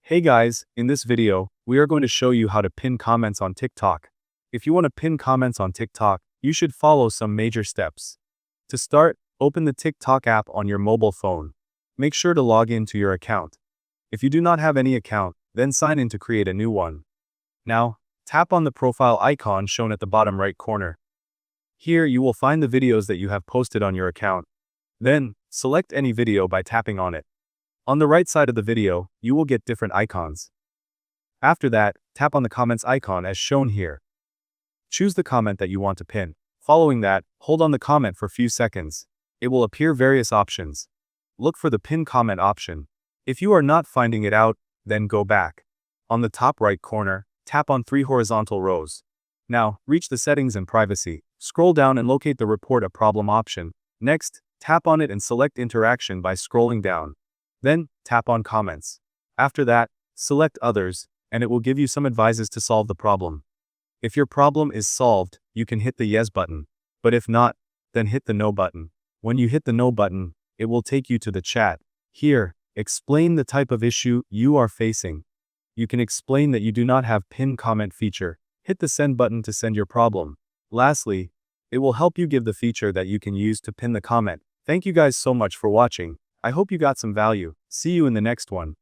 Hey guys, in this video, we are going to show you how to pin comments on TikTok. If you want to pin comments on TikTok, you should follow some major steps. To start, open the TikTok app on your mobile phone. Make sure to log in to your account. If you do not have any account, then sign in to create a new one. Now, tap on the profile icon shown at the bottom right corner. Here you will find the videos that you have posted on your account. Then, select any video by tapping on it. On the right side of the video, you will get different icons. After that, tap on the comments icon as shown here. Choose the comment that you want to pin. Following that, hold on the comment for a few seconds. It will appear various options. Look for the pin comment option. If you are not finding it out, then go back. On the top right corner, tap on 3 horizontal rows. Now, reach the settings and privacy. Scroll down and locate the report a problem option. Next, tap on it and select interaction by scrolling down. Then, tap on comments. After that, select others, and it will give you some advices to solve the problem. If your problem is solved, you can hit the yes button. But if not, then hit the no button. When you hit the no button, it will take you to the chat. Here, explain the type of issue you are facing. You can explain that you do not have pin comment feature. Hit the send button to send your problem. Lastly, it will help you give the feature that you can use to pin the comment. Thank you guys so much for watching. I hope you got some value. See you in the next one.